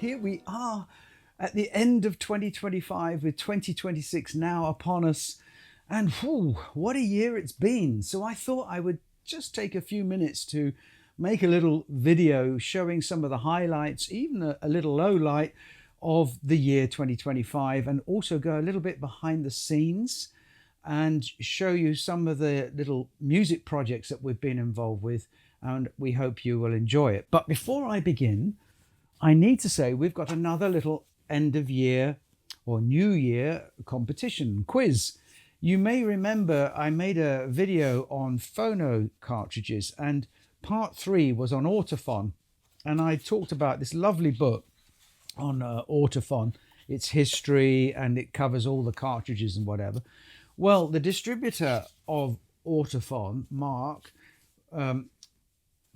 here we are at the end of 2025 with 2026 now upon us. And whew, what a year it's been. So I thought I would just take a few minutes to make a little video showing some of the highlights, even a little low light of the year 2025, and also go a little bit behind the scenes and show you some of the little music projects that we've been involved with, and we hope you will enjoy it. But before I begin, I need to say we've got another little end of year or new year competition quiz. You may remember I made a video on phono cartridges, and part 3 was on Ortofon, and I talked about this lovely book on Ortofon, its history, and it covers all the cartridges and whatever. Well, the distributor of Ortofon, Mark, from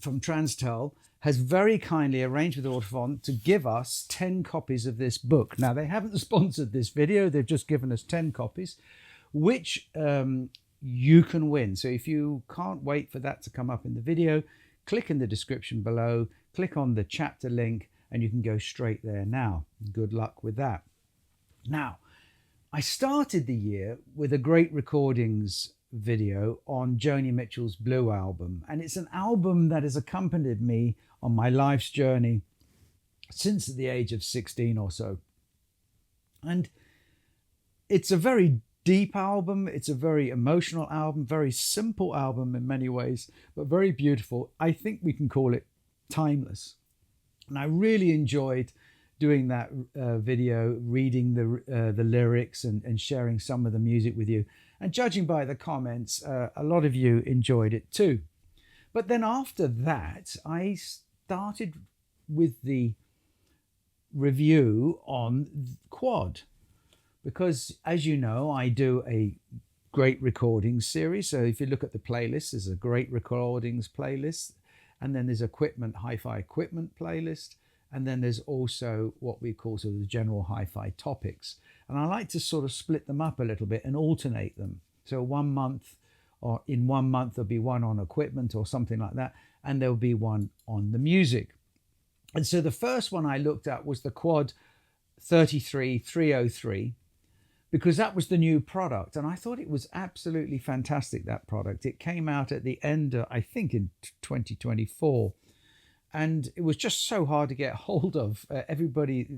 Transtel, has very kindly arranged with Ortofon to give us 10 copies of this book. Now, they haven't sponsored this video, they've just given us 10 copies, which you can win. So if you can't wait for that to come up in the video, click in the description below, click on the chapter link, and you can go straight there now. Good luck with that. Now, I started the year with a great recordings video on Joni Mitchell's Blue album, and it's an album that has accompanied me on my life's journey since the age of 16 or so. And it's a very deep album, it's a very emotional album, very simple album in many ways, but very beautiful. I think we can call it timeless. And I really enjoyed doing that video, reading the lyrics and sharing some of the music with you. And judging by the comments, a lot of you enjoyed it too. But then after that, I started with the review on Quad, because as you know, I do a great recordings series. So if you look at the playlist, there's a great recordings playlist, and then there's HiFI equipment playlist, and then there's also what we call sort of the general hi-fi topics. And I like to sort of split them up a little bit and alternate them. So 1 month, or in 1 month, there'll be one on equipment or something like that, and there'll be one on the music. And so the first one I looked at was the Quad 33303, because that was the new product. And I thought it was absolutely fantastic, that product. It came out at the end, I think in 2024. And it was just so hard to get hold of.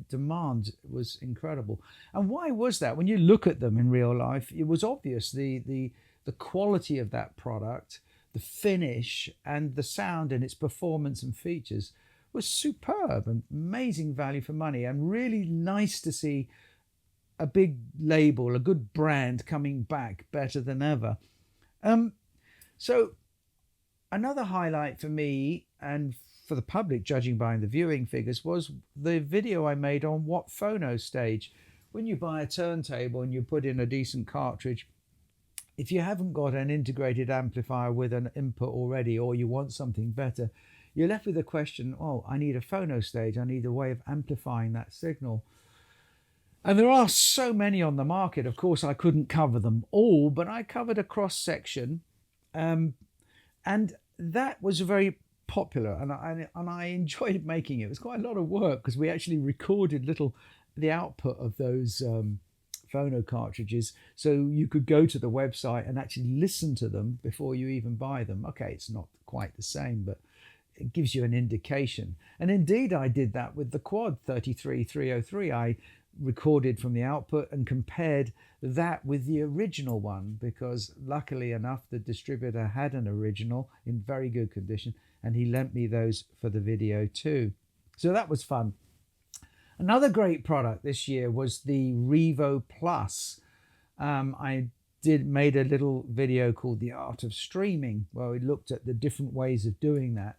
Demand was incredible. And why was that? When you look at them in real life, it was obvious the quality of that product, the finish and the sound and its performance and features was superb and amazing value for money, and really nice to see a big label, a good brand coming back better than ever. So another highlight for me and for the public, judging by the viewing figures, was the video I made on what phono stage. When you buy a turntable and you put in a decent cartridge, if you haven't got an integrated amplifier with an input already, or you want something better, you're left with the question, oh, I need a phono stage, I need a way of amplifying that signal. And there are so many on the market. Of course, I couldn't cover them all, but I covered a cross section, and that was very popular, and I enjoyed making it. It was quite a lot of work because we actually recorded the output of those phono cartridges, so you could go to the website and actually listen to them before you even buy them. Okay, it's not quite the same, but it gives you an indication. And indeed, I did that with the Quad 33303. I recorded from the output and compared that with the original one, because luckily enough the distributor had an original in very good condition, and he lent me those for the video too. So that was fun. Another great product this year was the Revo Plus. I made a little video called The Art of Streaming, where we looked at the different ways of doing that.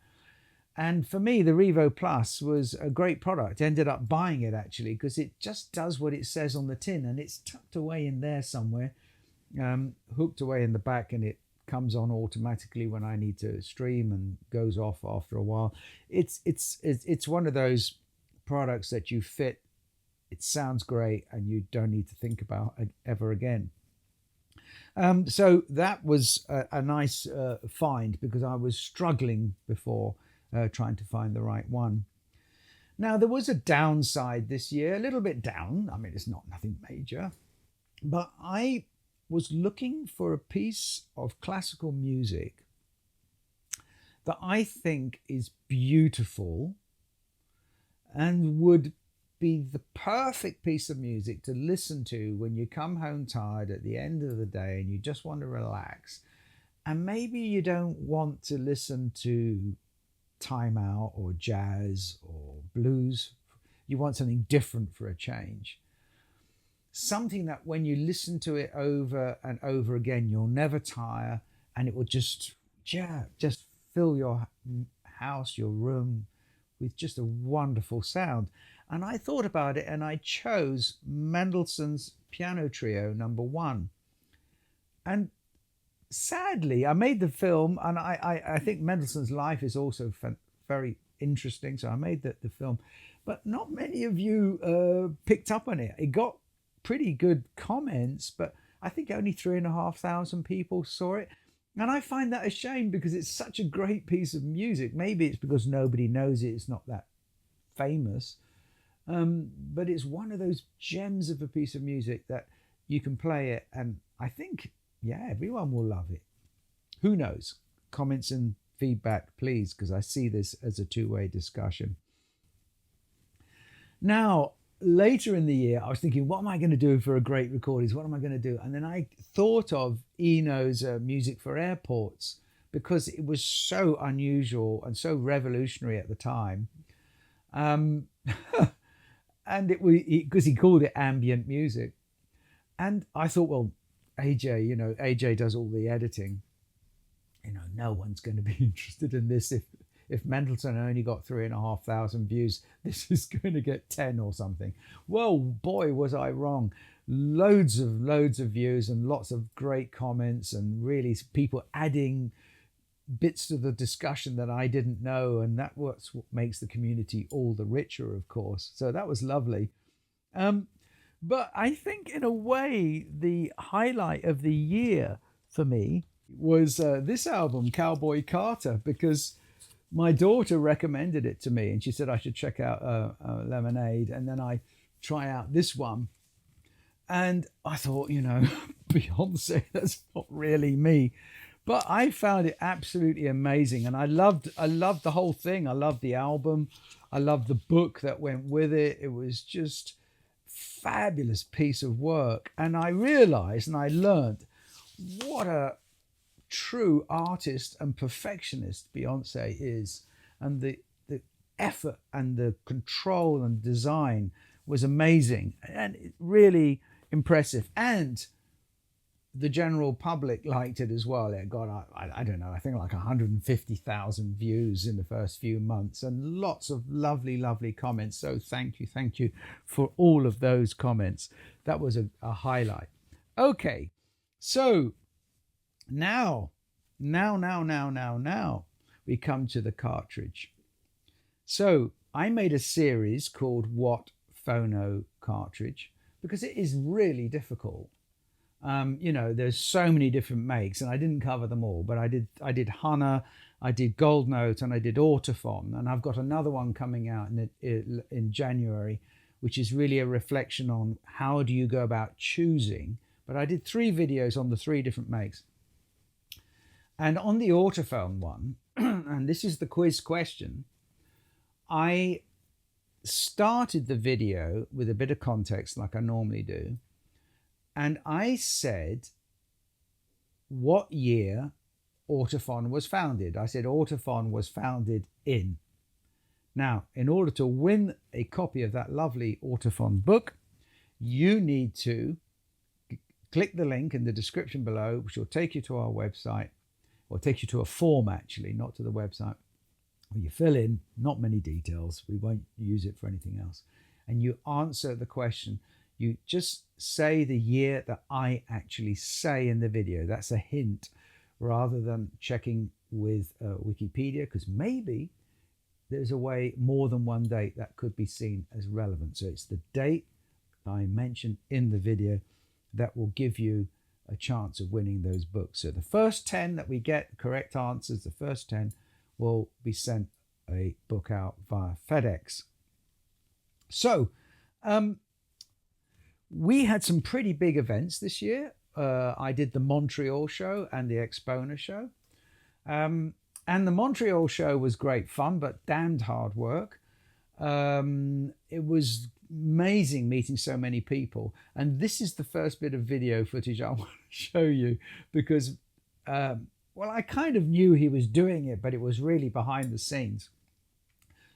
And for me, the Revo Plus was a great product. I ended up buying it actually because it just does what it says on the tin, and it's tucked away in there somewhere, hooked away in the back, and it comes on automatically when I need to stream and goes off after a while. It's one of those products that you fit, it sounds great, and you don't need to think about it ever again. So that was a nice find, because I was struggling before trying to find the right one. Now, there was a downside this year, a little bit down. I mean, it's not nothing major, but I was looking for a piece of classical music that I think is beautiful and would be the perfect piece of music to listen to when you come home tired at the end of the day and you just want to relax. And maybe you don't want to listen to Time Out or jazz or blues. You want something different for a change. Something that when you listen to it over and over again, you'll never tire, and it will just fill your house, your room, with just a wonderful sound. And I thought about it and I chose Mendelssohn's Piano Trio #1. And sadly, I made the film, and I think Mendelssohn's life is also very interesting, so I made the film. But not many of you picked up on it. It got pretty good comments, but I think only 3,500 people saw it. And I find that a shame because it's such a great piece of music. Maybe it's because nobody knows it, it's not that famous. But it's one of those gems of a piece of music that you can play it, and I think, yeah, everyone will love it. Who knows? Comments and feedback, please, because I see this as a two-way discussion. Now, later in the year, I was thinking, what am I going to do for a great recordings? What am I going to do? And then I thought of Eno's Music for Airports, because it was so unusual and so revolutionary at the time. And it was because he called it ambient music. And I thought, well, AJ does all the editing. No one's going to be interested in this. If Mendelssohn only got 3,500 views, this is going to get 10 or something. Well, boy, was I wrong. Loads of views and lots of great comments, and really people adding bits to the discussion that I didn't know. And that's what makes the community all the richer, of course. So that was lovely. But I think in a way, the highlight of the year for me was this album, Cowboy Carter, because my daughter recommended it to me and she said I should check out Lemonade, and then I try out this one. And I thought, Beyonce, that's not really me. But I found it absolutely amazing, and I loved the whole thing. I loved the album. I loved the book that went with it. It was just fabulous piece of work. And I realized and I learned what a true artist and perfectionist Beyonce is, and the effort and the control and design was amazing and really impressive, and the general public liked it as well. It got, I don't know, I think like 150,000 views in the first few months, and lots of lovely comments. So thank you for all of those comments. That was a highlight. Okay, so now we come to the cartridge. So I made a series called What Phono Cartridge, because it is really difficult. There's so many different makes, and I didn't cover them all, but I did Hunter, I did Gold Note, and I did Ortofon, and I've got another one coming out in January, which is really a reflection on how do you go about choosing. But I did 3 videos on the 3 different makes. And on the Ortofon one, and this is the quiz question, I started the video with a bit of context like I normally do. And I said what year Ortofon was founded. I said Ortofon was founded in. Now, in order to win a copy of that lovely Ortofon book, you need to click the link in the description below, which will take you to our website, or take you to a form actually, not to the website, where you fill in not many details. We won't use it for anything else. And you answer the question. You just say the year that I actually say in the video. That's a hint, rather than checking with Wikipedia, because maybe there's a way more than one date that could be seen as relevant. So it's the date I mentioned in the video that will give you a chance of winning those books. So the first 10 that we get correct answers, the first 10 will be sent a book out via FedEx. So we had some pretty big events this year. I did the Montreal show and the Axpona show. And the Montreal show was great fun, but damned hard work. It was amazing meeting so many people. And this is the first bit of video footage I want to show you because, well, I kind of knew he was doing it, but it was really behind the scenes.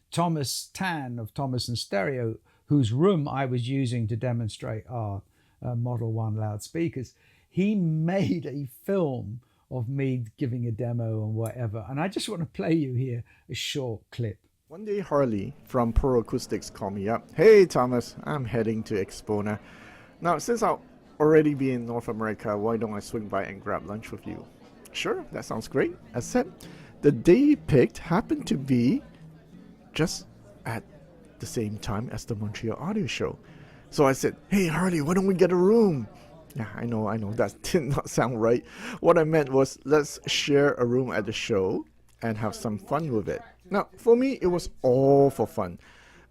Thomas Tan of Thomas and Stereo, whose room I was using to demonstrate our Model 1 loudspeakers, he made a film of me giving a demo and whatever. And I just want to play you here a short clip. One day Harley from Pearl Acoustics called me up. Hey Thomas, I'm heading to Axpona. Now since I'll already be in North America, why don't I swing by and grab lunch with you? Sure, that sounds great. I said, the day he picked happened to be just at the same time as the Montreal audio show. So I said, hey Harley, why don't we get a room? Yeah, I know, that did not sound right. What I meant was, let's share a room at the show and have some fun with it. Now, for me, it was all for fun.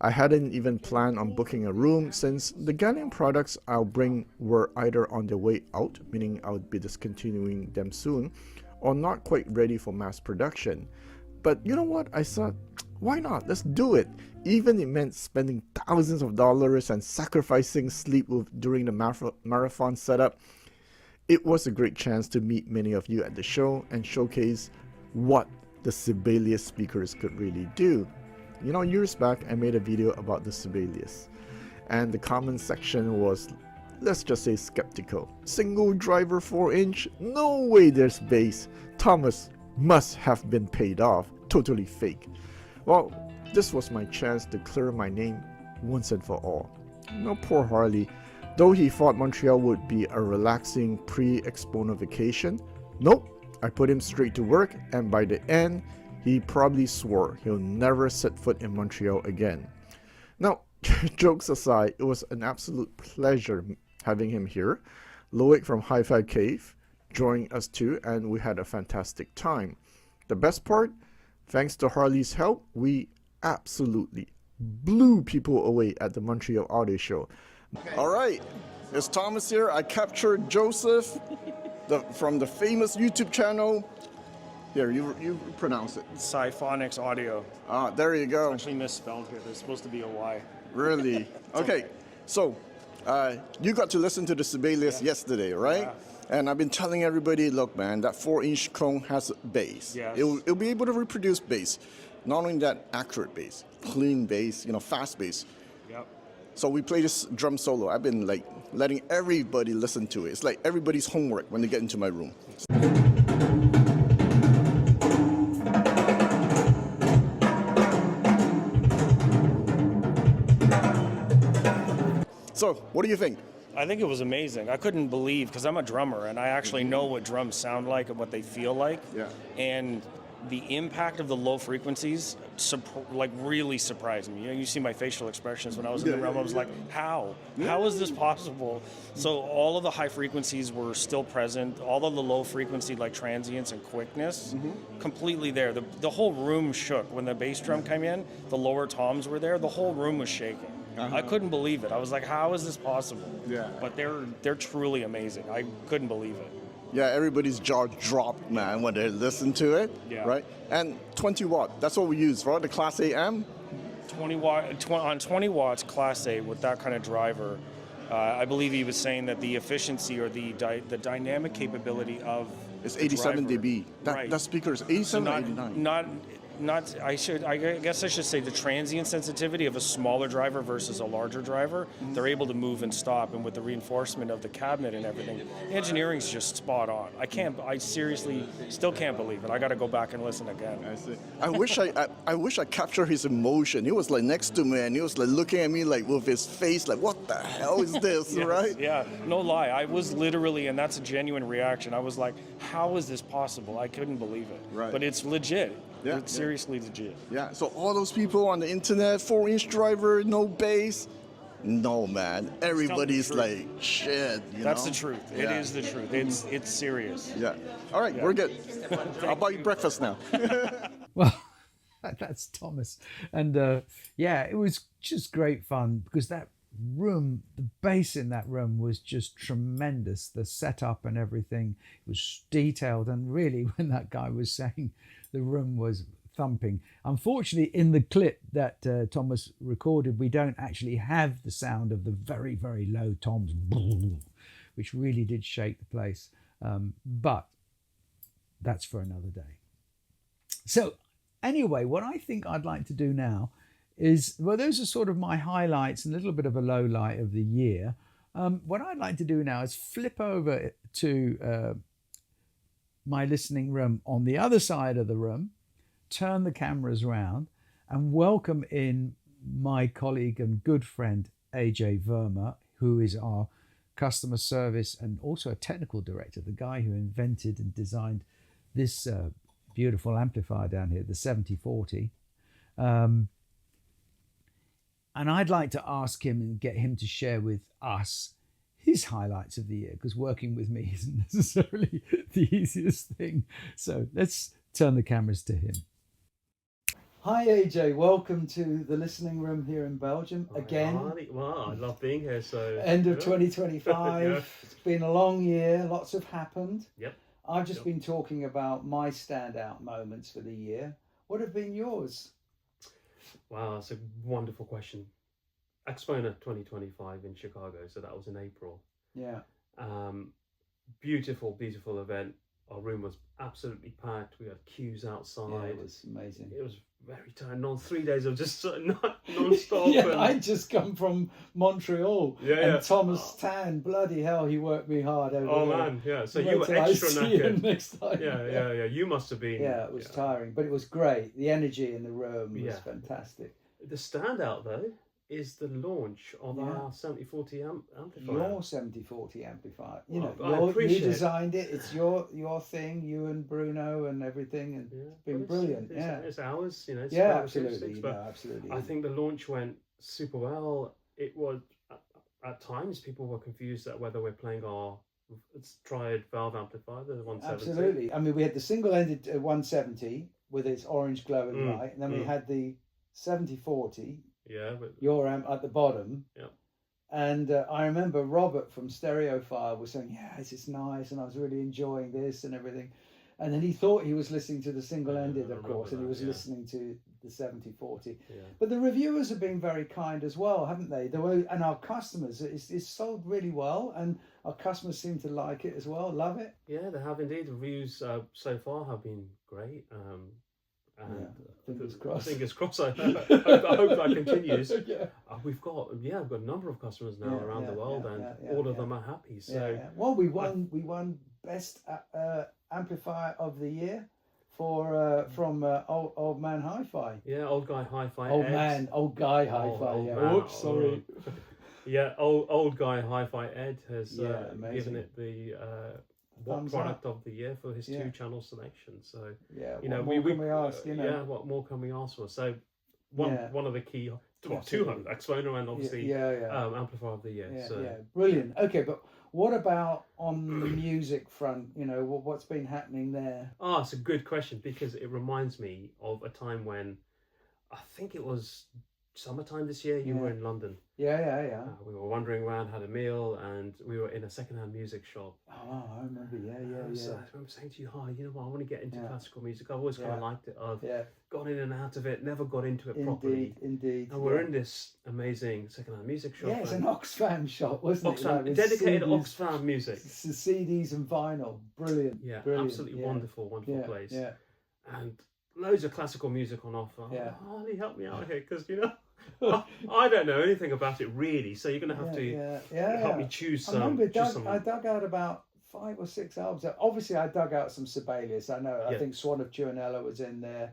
I hadn't even planned on booking a room since the gallium products I'll bring were either on their way out, meaning I would be discontinuing them soon, or not quite ready for mass production. But you know what? I thought, why not? Let's do it. Even it meant spending thousands of dollars and sacrificing sleep during the marathon setup. It was a great chance to meet many of you at the show and showcase what the Sibelius speakers could really do. You know, years back I made a video about the Sibelius, and the comment section was, let's just say, skeptical. Single driver 4-inch? No way there's bass. Thomas must have been paid off. Totally fake. Well, this was my chance to clear my name once and for all. No, poor Harley. Though he thought Montreal would be a relaxing pre-Axpona vacation, nope. I put him straight to work, and by the end, he probably swore he'll never set foot in Montreal again. Now, jokes aside, it was an absolute pleasure having him here. Loic from HiFI Cave joined us too, and we had a fantastic time. The best part, thanks to Harley's help, we absolutely blew people away at the Montreal audio show. All right, it's Thomas here. I captured Joseph from the famous YouTube channel. Here, you pronounce it. Symphonics Audio. Ah, there you go. It's actually misspelled here. There's supposed to be a Y. Really? Okay, so you got to listen to the Sibelius yesterday, right? Yeah. And I've been telling everybody, look, man, that 4-inch cone has bass. Yes. It'll be able to reproduce bass. Not only that, accurate bass, clean bass, fast bass. Yep. So we play this drum solo. I've been like letting everybody listen to it. It's like everybody's homework when they get into my room. So, what do you think? I think it was amazing. I couldn't believe, because I'm a drummer and I actually know what drums sound like and what they feel like. Yeah. And the impact of the low frequencies really surprised me. You see my facial expressions when I was in the room. I was like, how? How is this possible? So all of the high frequencies were still present. All of the low frequency, like transients and quickness, completely there. The whole room shook. When the bass drum came in, the lower toms were there. The whole room was shaking. I couldn't believe it. I was like, how is this possible? Yeah. But they're truly amazing. I couldn't believe it. Yeah, everybody's jaw dropped, man, when they listen to it, right? And 20 watt, that's what we use, right? The Class A amp? 20 watts Class A with that kind of driver, I believe he was saying that the efficiency or the dynamic capability of it's 87 dB. That speaker is 87 or 89? I guess I should say the transient sensitivity of a smaller driver versus a larger driver. They're able to move and stop, and with the reinforcement of the cabinet and everything, the engineering's just spot on. I seriously still can't believe it. I got to go back and listen again. I see. I wish I captured his emotion. He was like next to me, and he was like looking at me like with his face, like, what the hell is this, Yes, right? Yeah, no lie. I was literally, and that's a genuine reaction. I was like, how is this possible? I couldn't believe it. Right. But it's legit. Yeah, It's seriously legit. Yeah, so all those people on the internet, 4-inch driver, no bass. No, man. Everybody's like, shit, That's the truth. It is the truth. It's serious. Yeah. All right, we're good. I'll buy you breakfast now. Well, that's Thomas. And it was just great fun because that room, the bass in that room was just tremendous. The setup and everything was detailed, and really, when that guy was saying the room was thumping. Unfortunately, in the clip that Thomas recorded, we don't actually have the sound of the very, very low toms, which really did shake the place. But that's for another day. So anyway, what I think I'd like to do now is, well, those are sort of my highlights and a little bit of a low light of the year. What I'd like to do now is flip over to my listening room on the other side of the room, turn the cameras around, and welcome in my colleague and good friend Ajay Verma, who is our customer service and also a technical director, the guy who invented and designed this beautiful amplifier down here, the 7040. And I'd like to ask him and get him to share with us his highlights of the year, because working with me isn't necessarily the easiest thing. So let's turn the cameras to him. Hi AJ, welcome to the listening room here in Belgium again. Wow, I love being here. So end of 2025. Yeah. It's been a long year. Lots have happened. Yep. I've just been talking about my standout moments for the year. What have been yours? Wow, that's a wonderful question. Axpona 2025 in Chicago, so that was in April. Yeah. Beautiful event. Our room was absolutely packed. We had queues outside. Yeah, it was amazing. It was very tiring. 3 days of just non-stop. Yeah, I'd just come from Montreal. Yeah, and yeah. Thomas Tan, bloody hell, he worked me hard over Oh there. man, yeah. So Wait you were till I extra see him knackered. next time. Yeah. You must have been. Yeah, it was tiring, but it was great. The energy in the room was Yeah. fantastic. The standout though is the launch of our 7040 amplifier. Your 7040 amplifier. You Well, know, I appreciate you designed it. It's your thing. You and Bruno and everything, and it's been brilliant. It's ours. You know. It's Yeah, Pearl absolutely. Acoustics, but Absolutely. I think the launch went super well. It was at times people were confused at whether we're playing our triad valve amplifier, the 170. Absolutely. I mean, we had the single-ended 170 with its orange glowing light, and then we had the 7040. Yeah, but Your amp at the bottom. Yeah. And I remember Robert from Stereophile was saying, yeah, this is nice, and I was really enjoying this and everything. And then he thought he was listening to the single-ended, of course, and he was listening to the 7040. Yeah. But the reviewers have been very kind as well, haven't they? And our customers, it's sold really well, and our customers seem to like it as well, love it. Yeah, they have indeed. The reviews so far have been great. And fingers crossed. Fingers crossed. I hope that continues. Yeah. We've got a number of customers now around the world, and all of them are happy. So well, we won best amplifier of the year for from old man HiFi. Yeah, old guy HiFi. Old guy HiFi. Oops, sorry. Yeah, old guy HiFi Ed has given it the Thumbs product of the year for his 2-channel selection. So what more can we ask? What more can we ask for? So one of the key two Axpona and obviously amplifier of the year. Brilliant. Okay, but what about on the music front? You know, what's been happening there? Oh, it's a good question, because it reminds me of a time when I think it was summertime this year. You were in London. We were wandering around, had a meal, and we were in a second-hand music shop. Oh, I remember. So I remember saying to you, you know what, I want to get into classical music. I've always kind of liked it. I've gone in and out of it, never got into it properly. Indeed. And we're in this amazing second-hand music shop. Yeah, it's an Oxfam shop, wasn't it? Dedicated Oxfam music. CDs and vinyl. Brilliant. Yeah, brilliant. Absolutely wonderful place. Yeah. And loads of classical music on offer. Yeah. Harley, help me out here, because, you know, I don't know anything about it really, so you're going to have to help me choose some. I remember I dug out about 5 or 6 albums. Obviously, I dug out some Sibelius. I know. I think Swan of Tuonela was in there.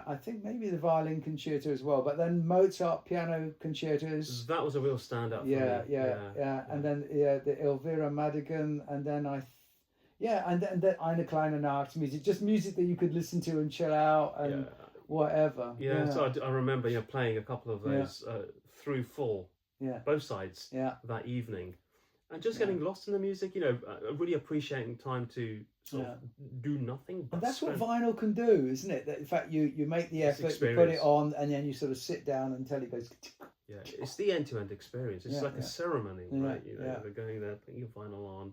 I think maybe the violin concerto as well. But then Mozart piano concertos. That was a real standout. Yeah. And then the Elvira Madigan, and then and then Eine kleine Nacht music, just music that you could listen to and chill out and whatever. So I remember playing a couple of those through full, both sides that evening, and just getting lost in the music, really appreciating time to sort of do nothing. But and that's what vinyl can do, isn't it? That in fact, you make the effort, you put it on, and then you sort of sit down until it goes. Yeah, it's the end-to-end experience. It's like a ceremony, right? They're going there, putting your vinyl on,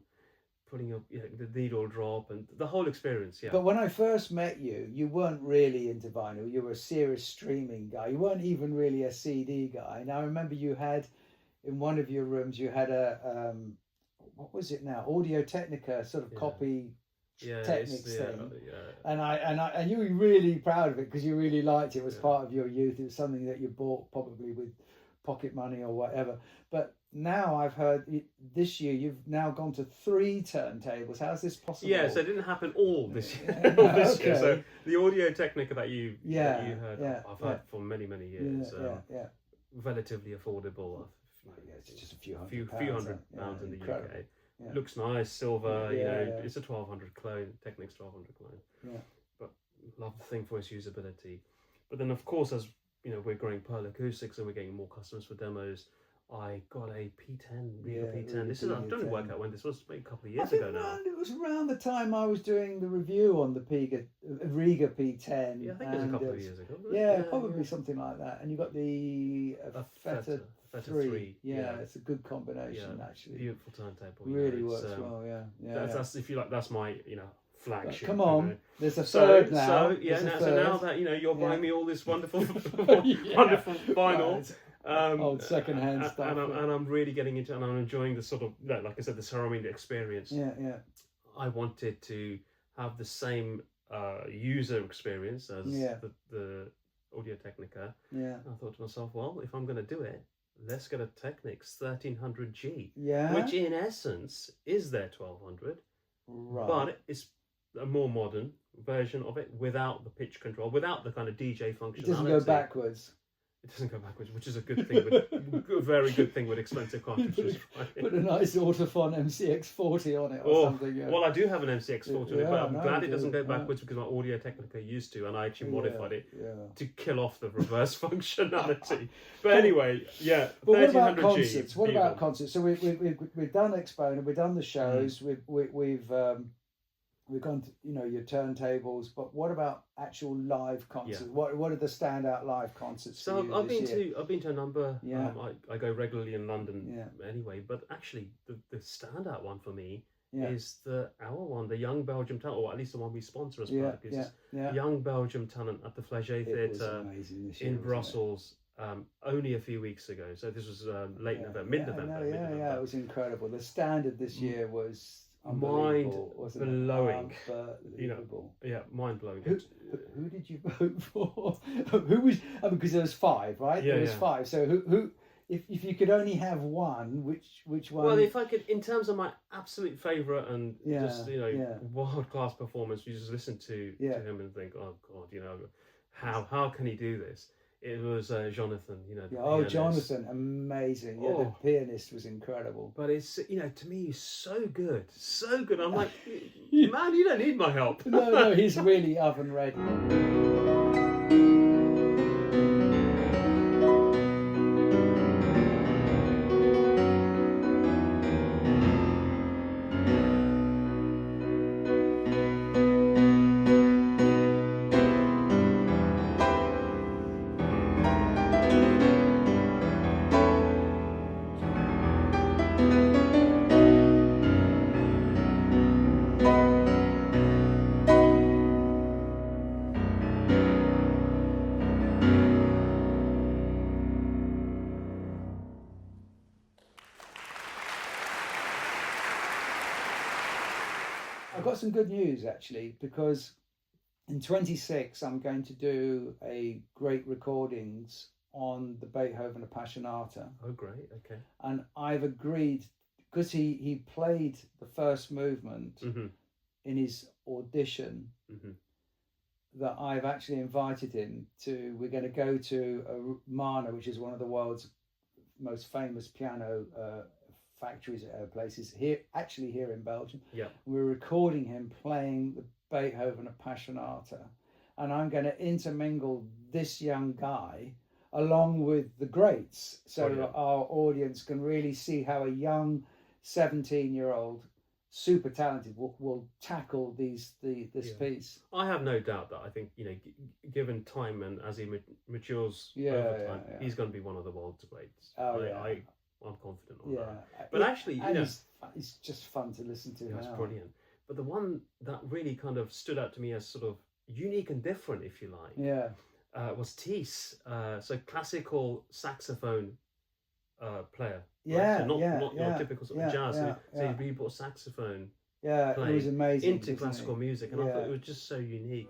putting up the needle drop, and the whole experience. Yeah. But when I first met you, you weren't really into vinyl. You were a serious streaming guy. You weren't even really a CD guy. Now I remember you had, in one of your rooms, you had a what was it now? Audio Technica sort of copy Technics thing. And you were really proud of it because you really liked it. It was part of your youth. It was something that you bought probably with pocket money or whatever. But now I've heard this year you've now gone to 3 turntables. How's this possible? Yeah, so it didn't happen all this year. This year. So the Audio Technica that you heard, I've heard for many years. Relatively affordable. It's just a few hundred pounds in the incredible. UK. Yeah. Looks nice, silver. It's a 1200 clone, Technics 1200 clone. Yeah. But love the thing for its usability. But then, of course, as we're growing Pearl Acoustics and we're getting more customers for demos, I got a P10, Riga P10. This is, I don't work out when this was, maybe a couple of years ago now. It was around the time I was doing the review on the Riga P10. Yeah, I think it was a couple of years ago. Probably something like that. And you got the Feta 3. Yeah, it's a good combination, actually. Beautiful turntable. Really works well, That's, if you like, that's my, flagship. But come on, there's a third now. So now that you're buying me all this wonderful, wonderful vinyl. Old second-hand stuff. And I'm really getting into it, and I'm enjoying the sort of, like I said, the ceremony, the experience. Yeah. I wanted to have the same user experience as the Audio Technica. Yeah. I thought to myself, well, if I'm going to do it, let's get a Technics 1300G. Yeah. Which in essence is their 1200. Right. But it's a more modern version of it without the pitch control, without the kind of DJ functionality. It doesn't go backwards. It doesn't go backwards, which is a good thing. A very good thing with expensive cartridges. Put a nice Ortofon MCX40 on it or something. Yeah. Well, I do have an MCX40 on it, but I'm glad it doesn't go backwards because my Audio Technica used to, and I actually modified it to kill off the reverse functionality. But anyway, But what about concerts? What about concerts? So we've done Axpona, we've done the shows, we've gone to your turntables, but what about actual live concerts? What are the standout live concerts? So for you I've been to a number. I go regularly in London anyway, but actually the standout one for me is our one, the Young Belgium Talent, or at least the one we sponsor as part of Young Belgium Talent at the Flagey Theatre in Brussels. Only a few weeks ago. So this was late November, mid-November. It was incredible. The standard this year was mind blowing. Mind blowing. Who did you vote for? Who was? Because there was 5, right? There was 5. So who? If you could only have one, which one? Well, if I could, in terms of my absolute favourite and just world class performance, you just listen to him and think, oh God, how can he do this? It was Jonathan, Jonathan, amazing. Yeah, the pianist was incredible. But it's, to me, he's so good. I'm like, man, you don't need my help. No, he's really oven ready. I've got some good news actually, because in 26 I'm going to do a great recordings on the Beethoven Appassionata. Oh, great! Okay. And I've agreed, because he played the first movement in his audition, that I've actually invited him to. We're going to go to Mana, which is one of the world's most famous piano factories, places here in Belgium. Yeah, we're recording him playing the Beethoven Appassionata, and I'm going to intermingle this young guy along with the greats, so our audience can really see how a young 17-year-old, super talented, will tackle this piece. I have no doubt that I think, given time and as he matures over time, he's going to be one of the world's greats. I'm confident on that. But actually, he's just fun to listen to. That's brilliant. But the one that really kind of stood out to me as sort of unique and different, if you like, was Dries. So classical saxophone player. Right? So not typical sort of jazz. So he really brought saxophone it was amazing into classical music, and I thought it was just so unique.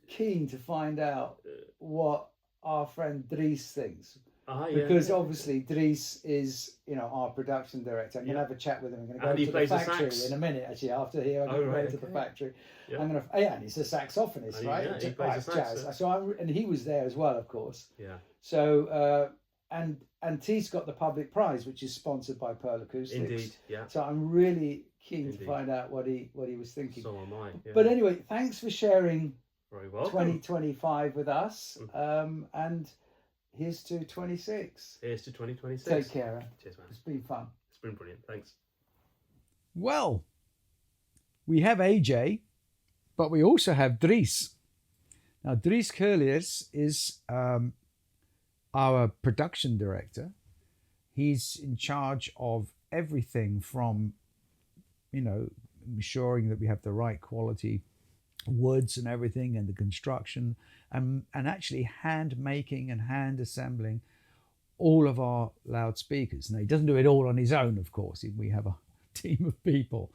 Keen to find out what our friend Dries thinks, because obviously Dries is our production director. I'm going to have a chat with him. I'm going to go to the factory in a minute. Actually, after here, I'm going to go to the factory. I'm going to and he's a saxophonist, right? He plays jazz. And he was there as well, of course. Yeah. So and T's got the public prize, which is sponsored by Pearl Acoustics. Indeed. Yeah. So I'm really keen to find out what he was thinking. So am I. Yeah. But anyway, thanks for sharing. Very welcome. 2025 with us, and here's to 26. Here's to 2026. Take care. Cheers, man. It's been fun. It's been brilliant. Thanks. Well, we have Ajay, but we also have Dries. Now, Dries Curlius is our production director. He's in charge of everything from, ensuring that we have the right quality woods and everything, and the construction, and actually hand making and hand assembling all of our loudspeakers. Now, he doesn't do it all on his own, of course. We have a team of people.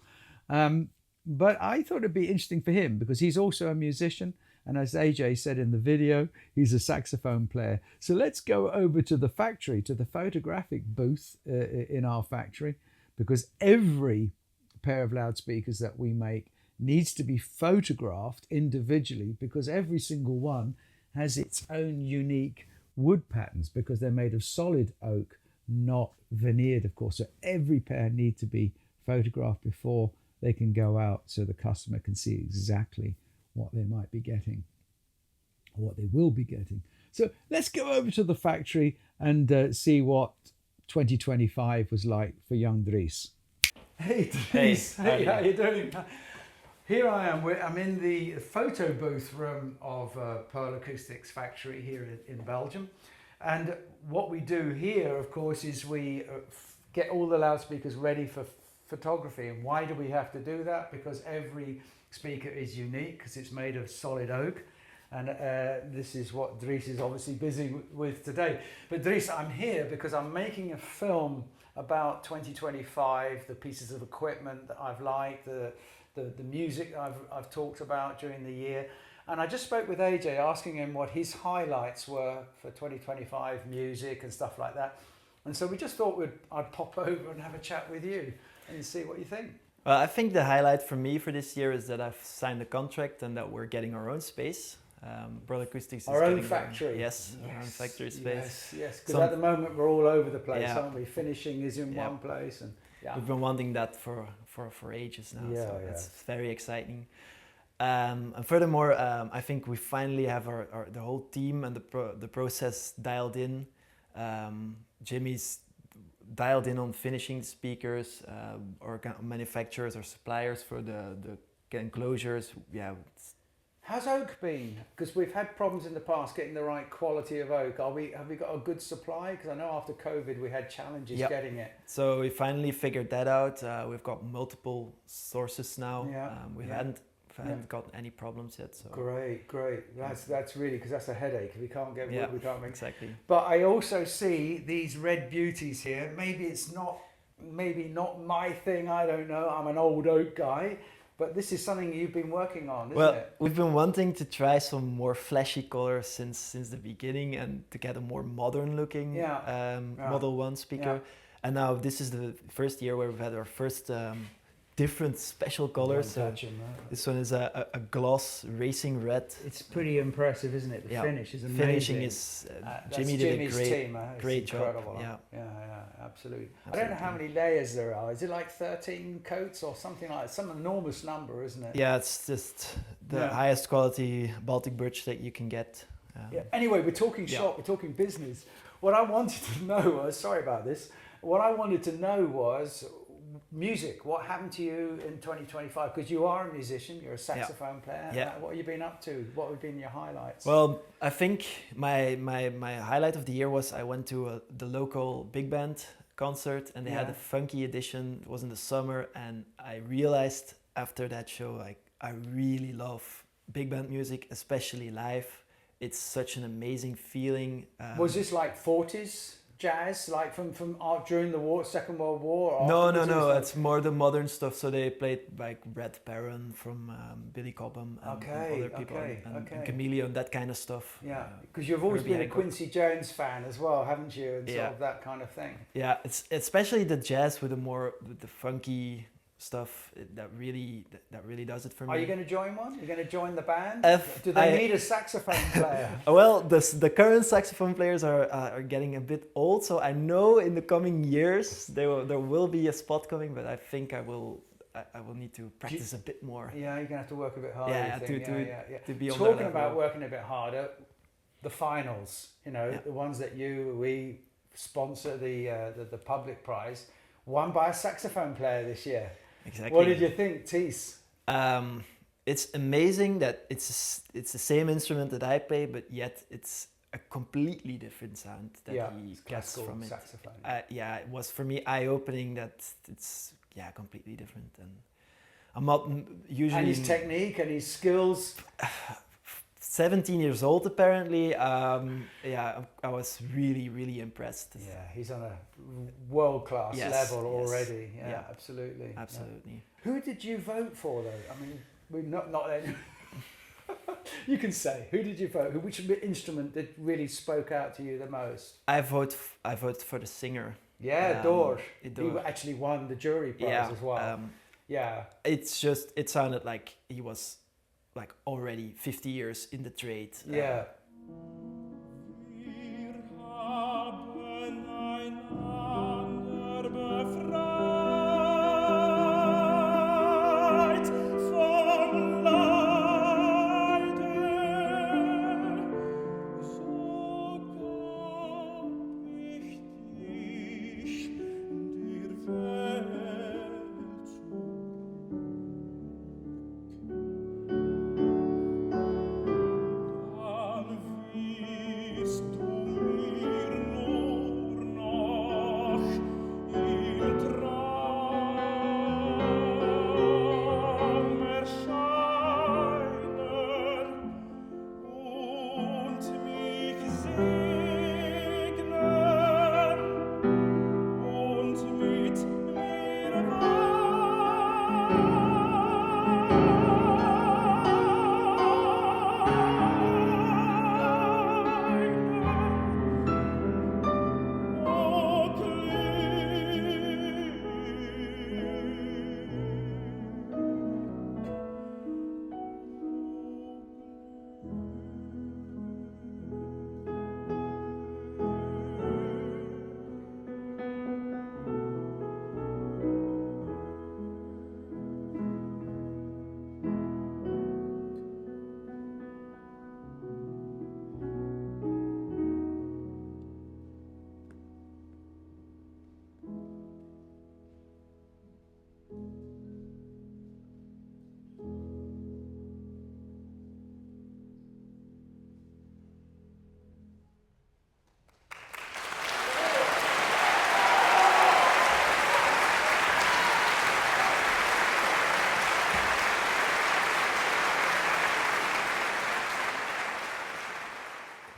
But I thought it'd be interesting for him because he's also a musician. And as Ajay said in the video, he's a saxophone player. So let's go over to the factory, to the photographic booth in our factory, because every pair of loudspeakers that we make needs to be photographed individually, because every single one has its own unique wood patterns, because they're made of solid oak, not veneered, of course. So every pair need to be photographed before they can go out, so the customer can see exactly what they might be getting, or what they will be getting. So let's go over to the factory and see what 2025 was like for young Dries. Hey Dries, hey, how you doing? Here I am. I'm in the photo booth room of Pearl Acoustics factory here in Belgium. And what we do here, of course, is we get all the loudspeakers ready for photography. And why do we have to do that? Because every speaker is unique, because it's made of solid oak. And this is what Dries is obviously busy with today. But Dries, I'm here because I'm making a film about 2025, the pieces of equipment that I've liked, the music I've talked about during the year. And I just spoke with Ajay, asking him what his highlights were for 2025 music and stuff like that. And so we just thought I'd pop over and have a chat with you and see what you think. Well, I think the highlight for me for this year is that I've signed a contract and that we're getting our own space. Pearl Acoustics is our own factory. Yes, our own factory space. Yes, because at the moment we're all over the place, yeah. aren't we? Finishing is in one place, and we've been wanting that for ages now. So it's very exciting. And furthermore, I think we finally have the whole team and the process dialed in. Jimmy's dialed in on finishing speakers, or manufacturers or suppliers for the enclosures. Yeah. How's oak been? Because we've had problems in the past getting the right quality of oak. Have we got a good supply? Because I know after COVID we had challenges getting it. So we finally figured that out. We've got multiple sources now. We hadn't haven't gotten any problems yet. So Great. That's really, because that's a headache. We can't get wood, we can't make. Exactly. But I also see these red beauties here. Maybe not my thing. I don't know. I'm an old oak guy. But this is something you've been working on, isn't it? We've been wanting to try some more flashy colors since the beginning, and to get a more modern looking Model 1 speaker. Yeah. And now this is the first year where we've had our first different special colors. So this one is a gloss racing red. It's pretty impressive, isn't it? The finish is amazing. Finishing is Jimmy did a great job. Yeah, absolutely. I don't know how many layers there are. Is it like 13 coats or something like that? Some enormous number, isn't it? Yeah, it's just the highest quality Baltic birch that you can get. Anyway, we're talking shop, we're talking business. What I wanted to know was, sorry about this, what I wanted to know was music. What happened to you in 2025? Because you are a musician, you're a saxophone player. What have you been up to? What have been your highlights? Well, I think my highlight of the year was I went to the local big band concert, and they had a funky edition. It was in the summer, and I realized after that show, like, I really love big band music, especially live. It's such an amazing feeling. Was this like 40s jazz, like from during the war, Second World War? Or no. It's more the modern stuff. So they played like Red Baron from Billy Cobham and other people, and Chameleon, that kind of stuff. Yeah, because you've always been a Quincy Jones fan as well, haven't you? And sort of that kind of thing. Yeah, it's especially the jazz with the funky stuff that really does it for me. Are you going to join one? You're going to join the band? Do they need a saxophone player? Well, the current saxophone players are getting a bit old, so I know in the coming years there will be a spot coming, but I think I will need to practice a bit more. Yeah, you're going to have to work a bit harder. To be on talking about working a bit harder, the finals, the ones that we sponsor, the public prize, won by a saxophone player this year. Exactly. What did you think, Ties? It's amazing that it's the same instrument that I play, but yet it's a completely different sound that he gets from it. Saxophone. It was for me eye-opening that it's completely different, and I'm not usually. And his technique and his skills. 17 years old apparently. I was really, really impressed. Yeah, he's on a world-class level already. Yeah, absolutely. Absolutely. Yeah. Who did you vote for though? I mean, we're not you can say, who did you vote? Which instrument that really spoke out to you the most? I vote for the singer. Yeah, Dors. He actually won the jury prize as well. It sounded like he was like already 50 years in the trade. Yeah.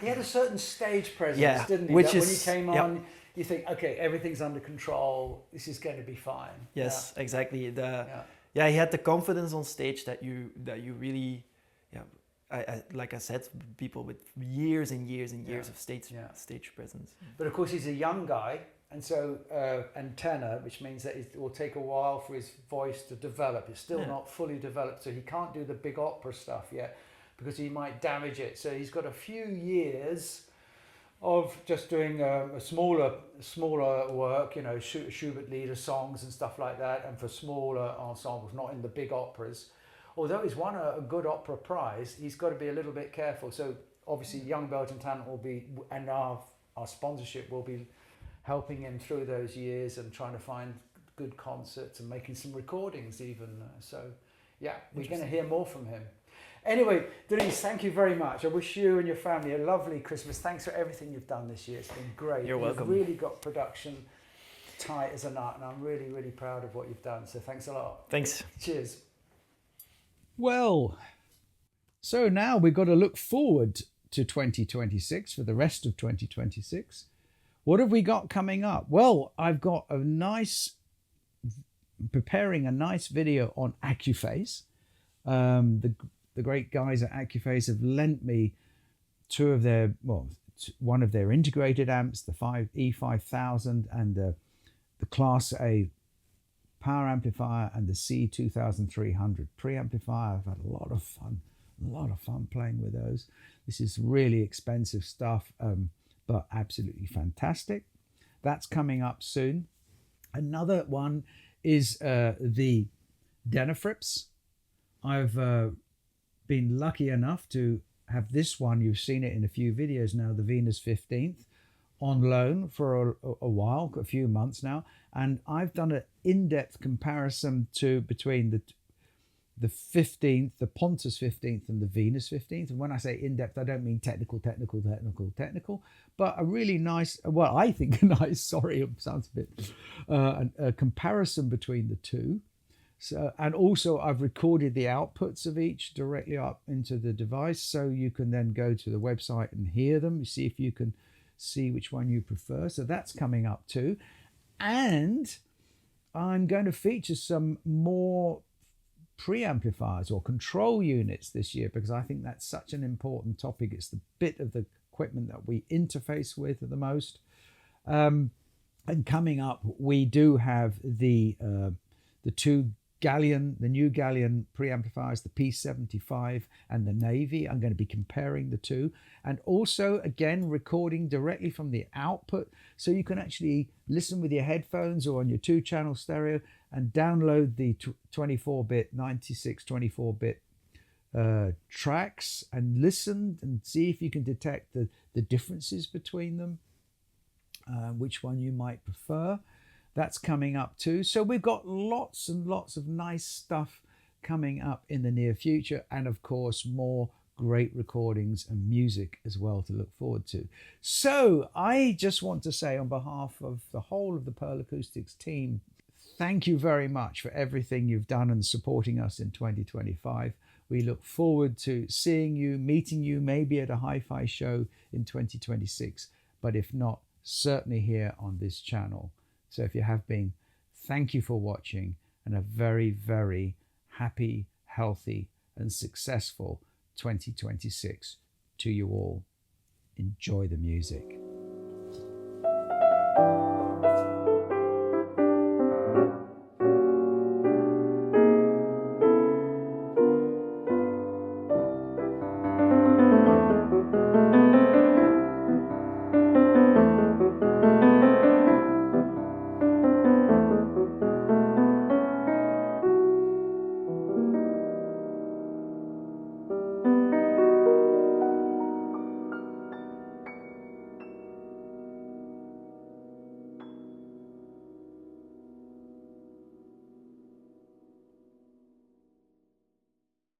He had a certain stage presence, Yeah, didn't he? which That is- when he came yep. on, you think, okay, everything's under control. This is going to be fine. Yes, exactly. Yeah. Yeah, he had the confidence on stage that you really, yeah. Like I said, people with years and years and years of stage presence. But of course, he's a young guy, and so and tenor, which means that it will take a while for his voice to develop. It's still not fully developed, so he can't do the big opera stuff yet because he might damage it. So he's got a few years of just doing a smaller work, you know, Schubert Lieder songs and stuff like that, and for smaller ensembles, not in the big operas. Although he's won a good opera prize, he's got to be a little bit careful. So obviously Young Belgian Talent will be, and our sponsorship will be helping him through those years and trying to find good concerts and making some recordings even. So yeah, we're going to hear more from him. Anyway, Dries, thank you very much. I wish you and your family a lovely Christmas. Thanks for everything you've done this year. It's been great. You're welcome. You've really got production tight as a nut, and I'm really, really proud of what you've done. So thanks a lot. Thanks. Cheers. Well, so now we've got to look forward to 2026 for the rest of 2026. What have we got coming up? Well, I've got preparing a nice video on Accuphase. The great guys at Accuphase have lent me one of their integrated amps, the E5000 and the Class A power amplifier and the C2300 preamplifier. I've had a lot of fun playing with those. This is really expensive stuff, but absolutely fantastic. That's coming up soon. Another one is the Denafrips. I've been lucky enough to have this one. You've seen it in a few videos now, the Venus 15th, on loan for a while, a few months now, and I've done an in-depth comparison between the 15th, the Pontus 15th and the Venus 15th. And when I say in-depth, I don't mean technical, but a really nice, well, I think a nice, sorry, it sounds a bit, a comparison between the two. So, and also I've recorded the outputs of each directly up into the device, so you can then go to the website and hear them. You see if you can see which one you prefer. So that's coming up too. And I'm going to feature some more preamplifiers or control units this year, because I think that's such an important topic. It's the bit of the equipment that we interface with the most. And coming up, we do have the new Galleon preamplifiers, the P75 and the Navy. I'm going to be comparing the two, and also again recording directly from the output, so you can actually listen with your headphones or on your 2-channel stereo and download the 96 24-bit tracks and listen and see if you can detect the differences between them, which one you might prefer. That's coming up too. So we've got lots and lots of nice stuff coming up in the near future, and of course more great recordings and music as well to look forward to. So I just want to say, on behalf of the whole of the Pearl Acoustics team, thank you very much for everything you've done and supporting us in 2025. We look forward to seeing you, meeting you, maybe at a HiFi show in 2026, but if not, certainly here on this channel. So if you have been, thank you for watching, and a very, very happy, healthy and successful 2026 to you all. Enjoy the music.